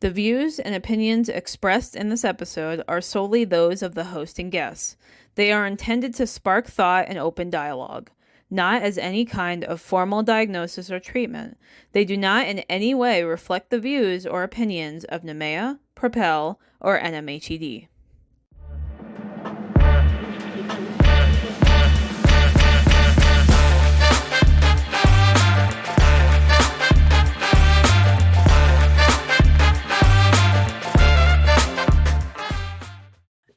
The views and opinions expressed in this episode are solely those of the host and guests. They are intended to spark thought and open dialogue, not as any kind of formal diagnosis or treatment. They do not in any way reflect the views or opinions of NMAEA, Propel, or NMAEA.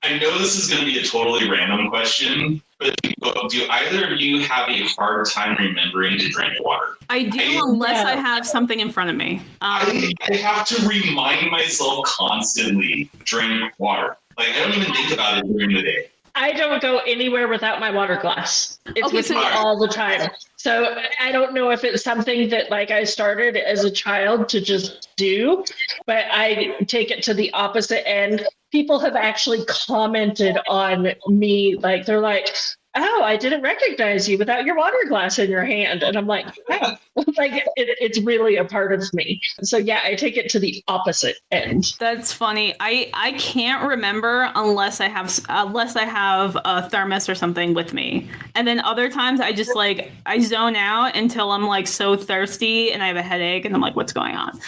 I know this is going to be a totally random question, but do either of you have a hard time remembering to drink water? I do, unless I have something in front of me. I have to remind myself constantly, drink water. Like, I don't even think about it during the day. I don't go anywhere without my water glass. It's with me all the time. So I don't know if it's something that I started as a child to just do, but I take it to the opposite end. People have actually commented on me, they're like, oh, I didn't recognize you without your water glass in your hand. And I'm like, hey, it's really a part of me. So yeah, I take it to the opposite end. That's funny. I can't remember unless I have a thermos or something with me. And then other times I just I zone out until I'm so thirsty and I have a headache and I'm like, what's going on?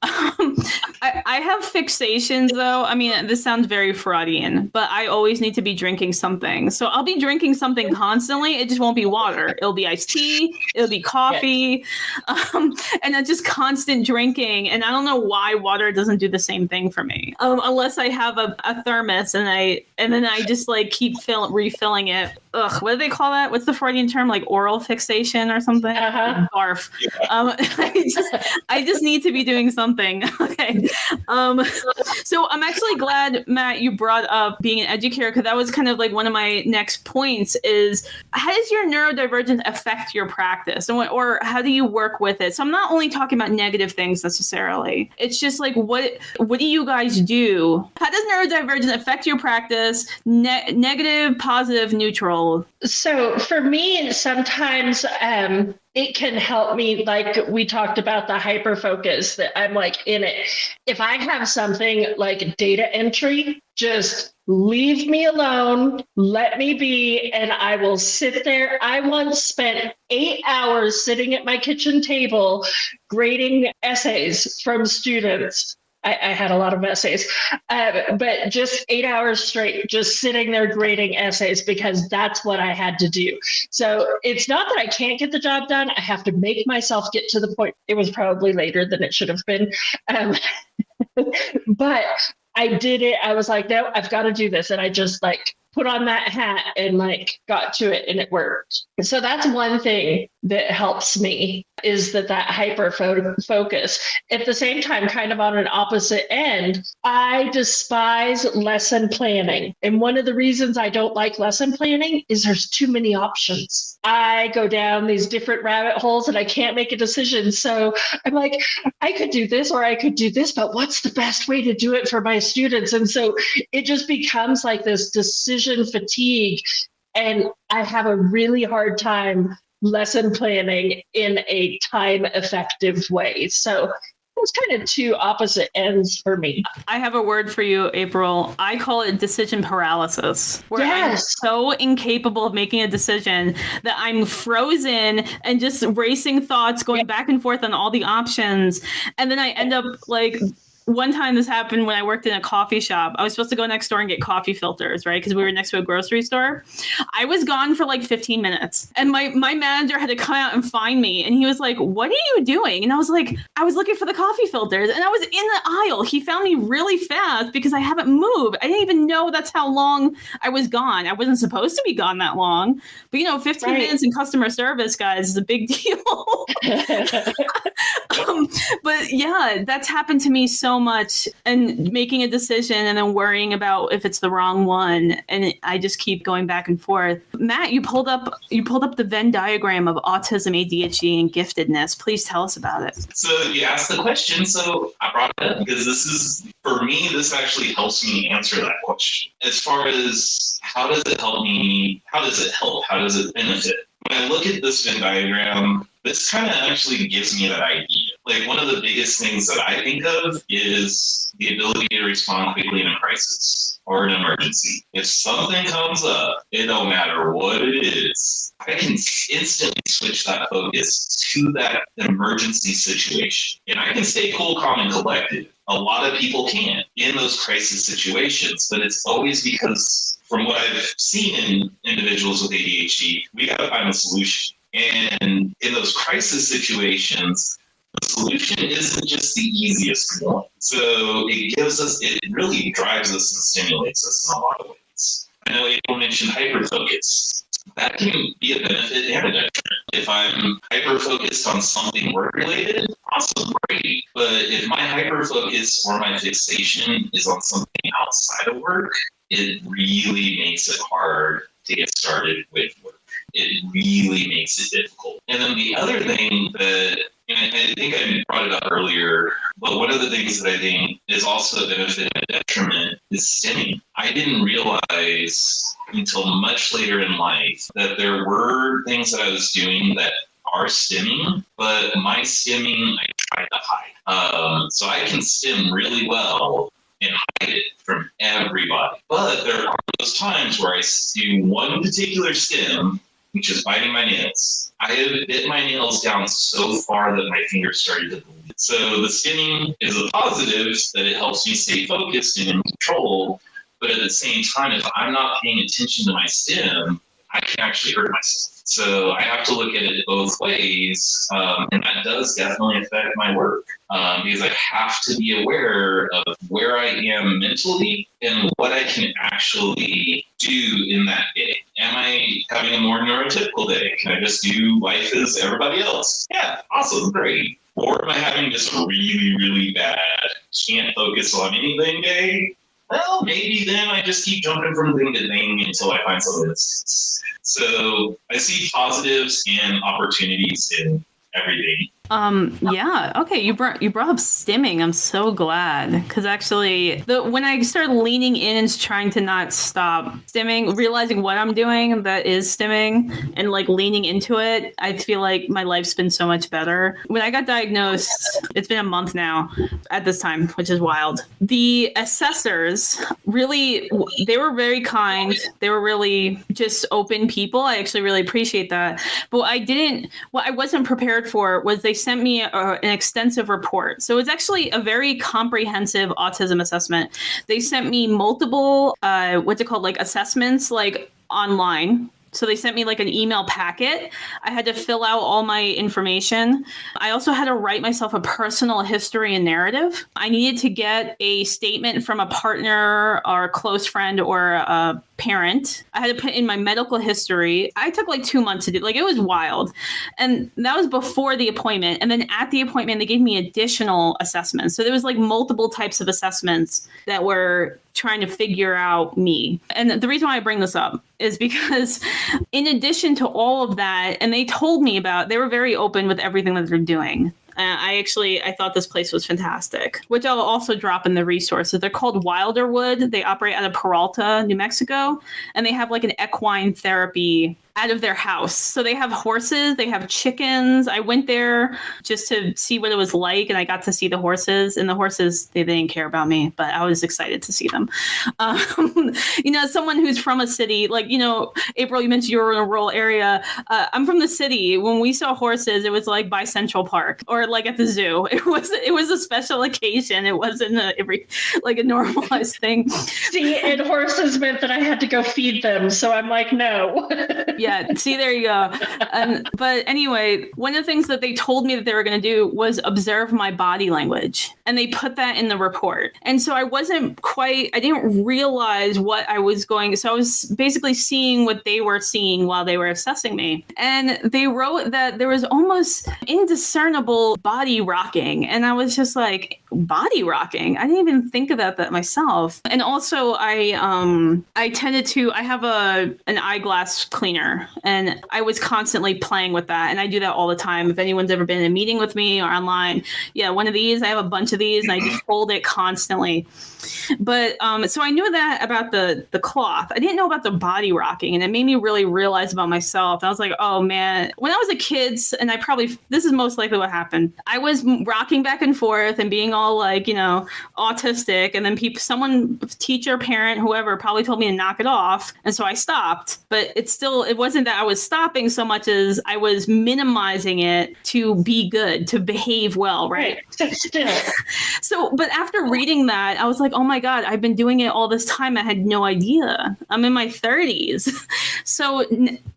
I have fixations though. I mean, this sounds very Freudian, but I always need to be drinking something. So I'll be drinking something constantly. It just won't be water. It'll be iced tea. It'll be coffee. And that's just constant drinking. And I don't know why water doesn't do the same thing for me. Unless I have a thermos and then I just keep refilling it. Ugh, what do they call that? What's the Freudian term? Oral fixation or something? Uh-huh. Barf. Yeah. I just need to be doing something. Okay. So I'm actually glad, Matt, you brought up being an educator, because that was kind of one of my next points is, how does your neurodivergent affect your practice? Or how do you work with it? So I'm not only talking about negative things necessarily. It's just what do you guys do? How does neurodivergent affect your practice? Negative, positive, neutral? So for me, sometimes it can help me, we talked about the hyper focus, that I'm in it. If I have something like data entry, just leave me alone, let me be, and I will sit there. I once spent 8 hours sitting at my kitchen table grading essays from students. I had a lot of essays, but just 8 hours straight, just sitting there grading essays, because that's what I had to do. So it's not that I can't get the job done. I have to make myself get to the point. It was probably later than it should have been. But I did it. I was like, no, I've got to do this. And I just put on that hat and got to it, and it worked. So that's one thing that helps me, is that hyper focus. At the same time, kind of on an opposite end, I despise lesson planning. And one of the reasons I don't like lesson planning is there's too many options. I go down these different rabbit holes and I can't make a decision. So I'm like, I could do this or I could do this, but what's the best way to do it for my students? And so it just becomes this decision fatigue. And I have a really hard time lesson planning in a time effective way. So it's kind of two opposite ends for me. I have a word for you, April. I call it decision paralysis, where Yes. I'm so incapable of making a decision that I'm frozen and just racing thoughts going back and forth on all the options. And then I end up one time this happened when I worked in a coffee shop. I was supposed to go next door and get coffee filters, right? Because we were next to a grocery store. I was gone for 15 minutes. And my manager had to come out and find me. And he was like, what are you doing? And I was like, I was looking for the coffee filters. And I was in the aisle. He found me really fast because I haven't moved. I didn't even know that's how long I was gone. I wasn't supposed to be gone that long. But 15 minutes in customer service, guys, is a big deal. But yeah, that's happened to me so much, and making a decision and then worrying about if it's the wrong one, and I just keep going back and forth. Matt, you pulled up the Venn diagram of autism, ADHD, and giftedness. Please tell us about it. So you asked the question, so I brought it up because this actually helps me answer that question. As far as how does it help me, how does it benefit? When I look at this Venn diagram, this kind of actually gives me that idea. Like, one of the biggest things that I think of is the ability to respond quickly in a crisis or an emergency. If something comes up, it don't matter what it is, I can instantly switch that focus to that emergency situation. And I can stay cool, calm, and collected. A lot of people can't in those crisis situations, but it's always because, from what I've seen in individuals with ADHD, we got to find a solution. And in those crisis situations, the solution isn't just the easiest one. So it really drives us and stimulates us in a lot of ways. I know April mentioned hyperfocus. That can be a benefit and a detriment. If I'm hyper-focused on something work-related, awesome, great. But if my hyper-focus or my fixation is on something outside of work, it really makes it hard to get started with work. It really makes it difficult. And then the other thing that, and I think I brought it up earlier, but one of the things that I think is also a benefit and a detriment is stimming. I didn't realize until much later in life that there were things that I was doing that are stimming, but my stimming I tried to hide. So I can stim really well and hide it from everybody. But there are those times where I do one particular stim, which is biting my nails. I have bit my nails down so far that my fingers started to bleed. So the stimming is a positive that it helps me stay focused and in control. But at the same time, if I'm not paying attention to my stim, I can actually hurt myself. So I have to look at it both ways, and that does definitely affect my work because I have to be aware of where I am mentally and what I can actually do in that day. Am I having a more neurotypical day? Can I just do life as everybody else? Yeah, awesome, great. Or am I having this really, really bad, can't focus on anything day? Well, maybe then I just keep jumping from thing to thing until I find something that sticks. So I see positives and opportunities in everything. Yeah. Okay. You brought up stimming. I'm so glad because actually, when I started leaning in and trying to not stop stimming, realizing what I'm doing that is stimming, and like leaning into it, I feel like my life's been so much better. When I got diagnosed, it's been a month now at this time, which is wild. The assessors really, they were very kind. They were really just open people. I actually really appreciate that. But what I wasn't prepared for was they sent me an extensive report. So it's actually a very comprehensive autism assessment. They sent me multiple, assessments, like online. So they sent me like an email packet. I had to fill out all my information. I also had to write myself a personal history and narrative. I needed to get a statement from a partner or a close friend or a parent. I had to put in my medical history. I took like 2 months to do, like, it was wild. And that was before the appointment. And then at the appointment, they gave me additional assessments. So there was like multiple types of assessments that were trying to figure out me. And the reason why I bring this up is because in addition to all of that, and they were very open with everything that they're doing. I thought this place was fantastic, which I'll also drop in the resources. They're called Wilderwood. They operate out of Peralta, New Mexico, and they have like an equine therapy out of their house. So they have horses, they have chickens. I went there just to see what it was like, and I got to see the horses. And the horses, they didn't care about me, but I was excited to see them. As someone who's from a city, like, April, you mentioned you were in a rural area. I'm from the city. When we saw horses, it was like by Central Park or like at the zoo. It was a special occasion. It wasn't a normalized thing. See, and horses meant that I had to go feed them. So I'm like, no. Yeah, see, there you go. But anyway, one of the things that they told me that they were going to do was observe my body language. And they put that in the report. And so I didn't realize what I was going. So I was basically seeing what they were seeing while they were assessing me. And they wrote that there was almost indiscernible body rocking. And I was just like, body rocking? I didn't even think about that myself. And also I have an eyeglass cleaner. trainer. And I was constantly playing with that. And I do that all the time. If anyone's ever been in a meeting with me or online, yeah, one of these, I have a bunch of these and I just hold it constantly. But so I knew that about the cloth. I didn't know about the body rocking, and it made me really realize about myself. I was like, oh man, when I was a kid, and this is most likely what happened. I was rocking back and forth and being all like, autistic, and then someone, teacher, parent, whoever, probably told me to knock it off, and so I stopped. But it wasn't that I was stopping so much as I was minimizing it to be good, to behave well, right? So, but after reading that, I was like, oh my God, I've been doing it all this time. I had no idea. I'm in my 30s. So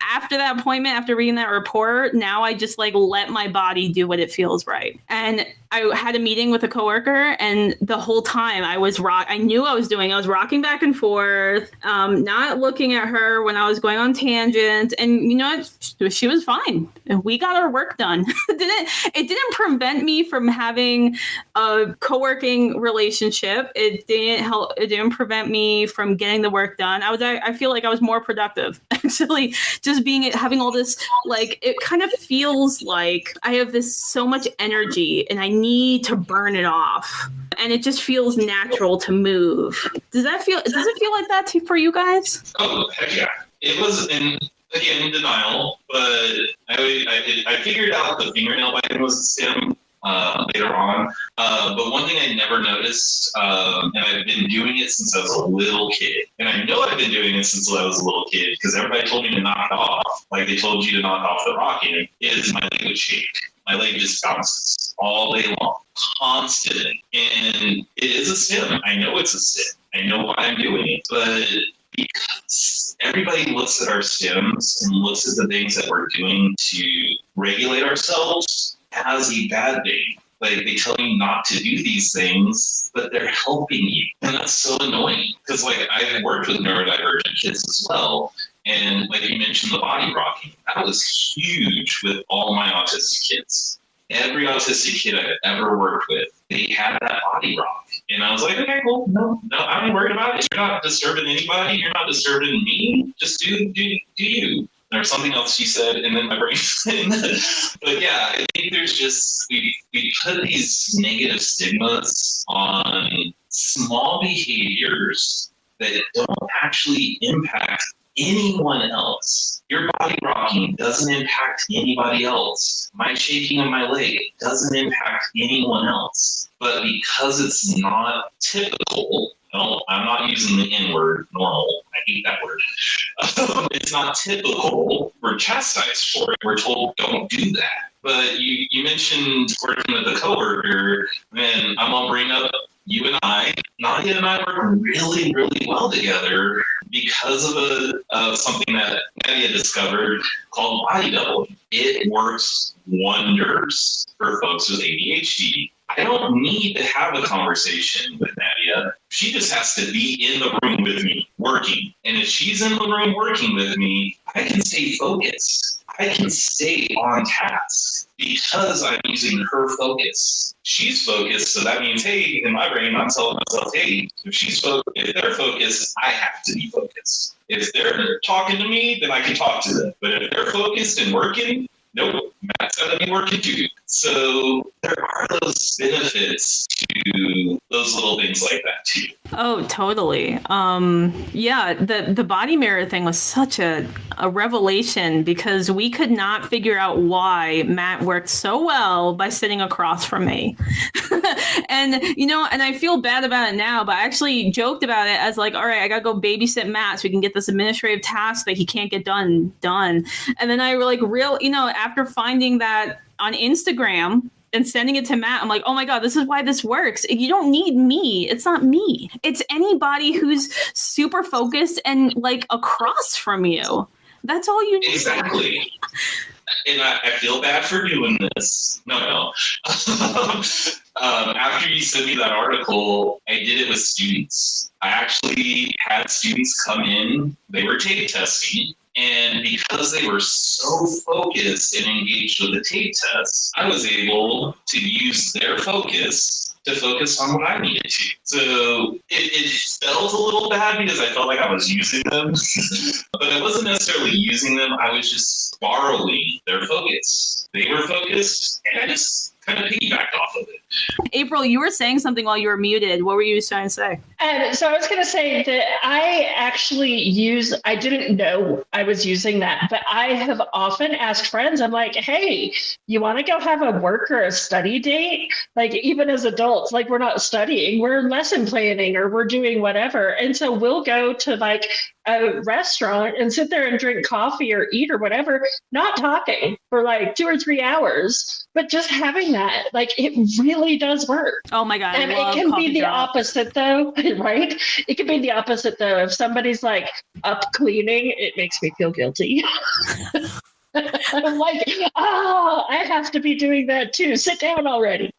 after that appointment, after reading that report, now I just like let my body do what it feels right. And I had a meeting with a coworker, and the whole time I was I was rocking back and forth, not looking at her when I was going on tangents. And she was fine. We got our work done. It didn't prevent me from having a co-working relationship. It didn't prevent me from getting the work done. I feel like I was more productive, actually, just having all this, like, it kind of feels like I have so much energy and I need to burn it off. And it just feels natural to move. Does it feel like that for you guys? Oh, heck yeah. It was in denial, but I figured out the fingernail biting was a stim later on. But one thing I never noticed, and I've been doing it since I was a little kid, and I know I've been doing it since I was a little kid because everybody told me to knock it off, like they told you to knock off the rocking, is my leg would shake. My leg just bounces all day long, constantly. And it is a stim. I know it's a stim. I know why I'm doing it. But because everybody looks at our stims and looks at the things that we're doing to regulate ourselves as a bad thing. Like, they tell you not to do these things, but they're helping you. And that's so annoying. Because, like, I've worked with neurodivergent kids as well. And like you mentioned, the body rocking, that was huge with all my autistic kids. Every autistic kid I've ever worked with, they had that body rock. And I was like, okay, cool. No, I'm not worried about it. You're not disturbing anybody. You're not disturbing me. Just do you. There's something else she said, and then my brain. But yeah, I think there's just, we put these negative stigmas on small behaviors that don't actually impact anyone else. Your body rocking doesn't impact anybody else. My shaking of my leg doesn't impact anyone else. But because it's not typical, I'm not using the N-word, normal. I hate that word. It's not typical. We're chastised for it. We're told, don't do that. But you mentioned working with a coworker, and I'm going to bring up you and I. Nadia and I work really, really well together because of something that Nadia discovered called body doubling. It works wonders for folks with ADHD. I don't need to have a conversation with Nadia. She just has to be in the room with me, working. And if she's in the room working with me, I can stay focused. I can stay on task because I'm using her focus. She's focused, so that means, hey, in my brain, I'm telling myself, hey, if they're focused, I have to be focused. If they're talking to me, then I can talk to them. But if they're focused and working, nope, Matt's got to be working too. So there are those benefits to those little things like that too. Oh, totally. Yeah, the body mirror thing was such a revelation because we could not figure out why Matt worked so well by sitting across from me. And I feel bad about it now, but I actually joked about it as like, all right, I gotta go babysit Matt so we can get this administrative task that he can't get done. And then I after finding that on Instagram and sending it to Matt, I'm like, oh my God, this is why this works. You don't need me. It's not me. It's anybody who's super focused and like across from you. That's all you need. Exactly. And I feel bad for doing this. No. After you sent me that article, I did it with students. I actually had students come in. They were tape testing. And because they were so focused and engaged with the tape test, I was able to use their focus to focus on what I needed to. So it felt a little bad because I felt like I was using them, but I wasn't necessarily using them. I was just borrowing their focus. They were focused, and I just kind of piggybacked off of it. April, you were saying something while you were muted. What were you trying to say? So I was going to say that I didn't know I was using that, but I have often asked friends, I'm like, hey, you want to go have a work or a study date? Like, even as adults, like, we're not studying, we're lesson planning or we're doing whatever. And so we'll go to like a restaurant and sit there and drink coffee or eat or whatever, not talking for like 2 or 3 hours, but just having that, like, it really does work. Oh my God. And it can be the opposite though, right? It can be the opposite though. If somebody's like up cleaning, it makes me feel guilty. I'm like, I have to be doing that too. Sit down already.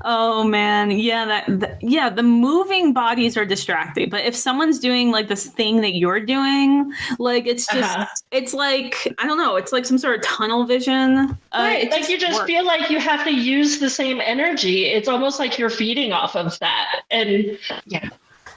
Oh man, yeah, the moving bodies are distracting. But if someone's doing like this thing that you're doing, like it's just, it's like, I don't know, it's like some sort of tunnel vision. Right, like you just feel like you have to use the same energy. It's almost like you're feeding off of that, and yeah.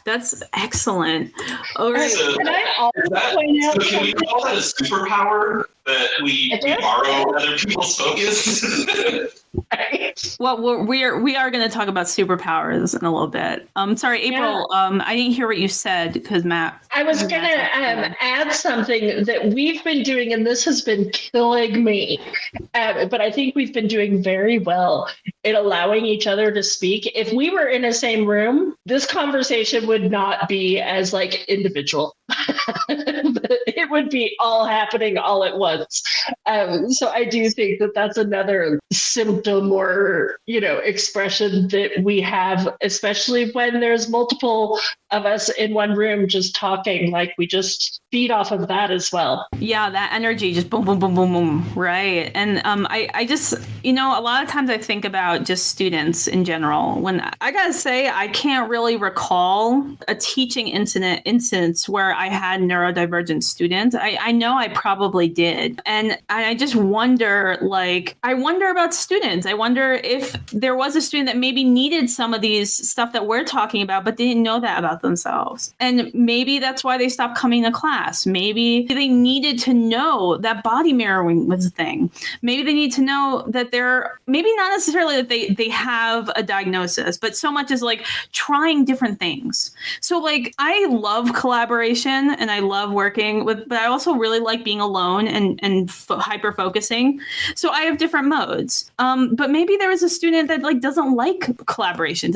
That's excellent. All right. So, can we call that a superpower that we borrow other people's focus? Right. Well, we are going to talk about superpowers in a little bit. Sorry, April. Yeah. I didn't hear what you said because Matt. I was going to add something that we've been doing, and this has been killing me, but I think we've been doing very well in allowing each other to speak. If we were in a same room, this conversation would not be as like individual. It would be all happening all at once. So I do think that that's another symptom or, expression that we have, especially when there's multiple of us in one room just talking, like we just feed off of that as well. Yeah, that energy just boom, boom, boom, boom, boom. Right. And I just, a lot of times I think about just students in general. When I gotta say, I can't really recall a teaching instance where I had neurodivergent students. I know I probably did. And I just wonder, I wonder about students. I wonder if there was a student that maybe needed some of these stuff that we're talking about, but didn't know that about themselves. And maybe that's why they stopped coming to class. Maybe they needed to know that body mirroring was a thing. Maybe they need to know that maybe not necessarily that they have a diagnosis, but so much as like trying different things. So I love collaboration and I love working with, but I also really like being alone and hyper focusing. So I have different modes. But maybe there is a student that doesn't like collaboration,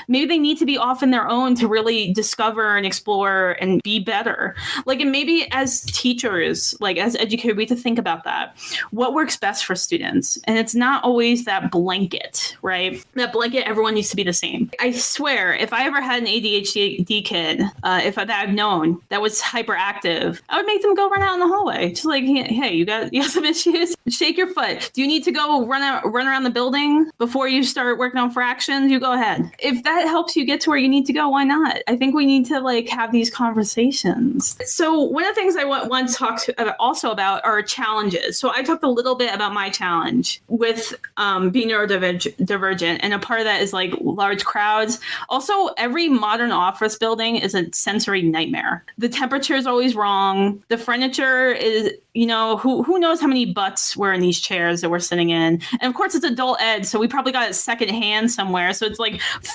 maybe they need to be off in their own to really discover and explore and be better. And maybe as teachers, as educators, we have to think about that. What works best for students? And it's not always that blanket, right? That blanket, everyone needs to be the same. I swear, if I ever had an ADHD kid, that I've known that was hyperactive, I would make them go run out in the hallway. Just hey, you got some issues? Shake your foot. Do you need to go run around the building before you start working on fractions? You go ahead. If that helps you get to where you need to go, why not? I think we need to have these conversations. So one of the things I want to talk also about are challenges. So I talked a little bit about my challenge with being neurodivergent, and a part of that is large crowds. Also, every modern office building is a sensory nightmare. The temperature is always wrong. The furniture is, who knows how many butts were in these chairs that we're sitting in. And of course, it's adult ed, so we probably got it secondhand somewhere. So it's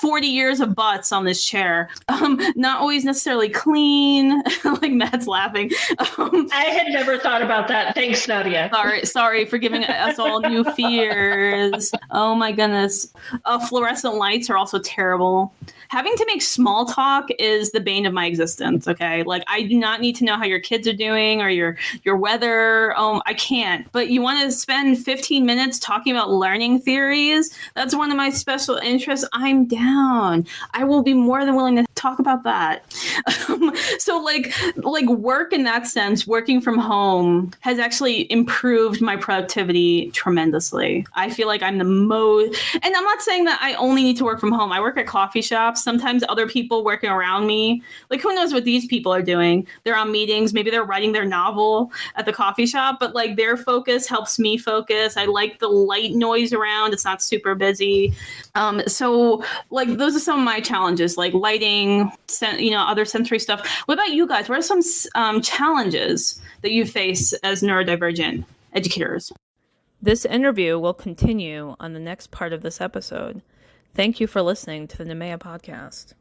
40 years of butts on this chair. Not always necessarily clean. Matt's laughing. I had never thought about that. Thanks, Nadia. Sorry for giving us all new fears. Oh my goodness. Fluorescent lights are also terrible. Having to make small talk is the bane of my existence. Okay. I do not need to know how your kids are doing or your weather. I can't. But you want to spend 15 minutes talking about learning theories? That's one of my special interests. I'm down. I will be more than willing to talk about that. So work in that sense, working from home has actually improved my productivity tremendously. I feel like I'm the most, and I'm not saying that I only need to work from home. I work at coffee shops. Sometimes other people working around me, who knows what these people are doing? They're on meetings. Maybe they're writing their novel at the coffee shop, but like their focus helps me focus. I like the light noise around. It's not super busy. So like those are some of my challenges, like lighting, other sensory stuff. What about you guys? What are some challenges that you face as neurodivergent educators? This interview will continue on the next part of this episode. Thank you for listening to the NMAEA podcast.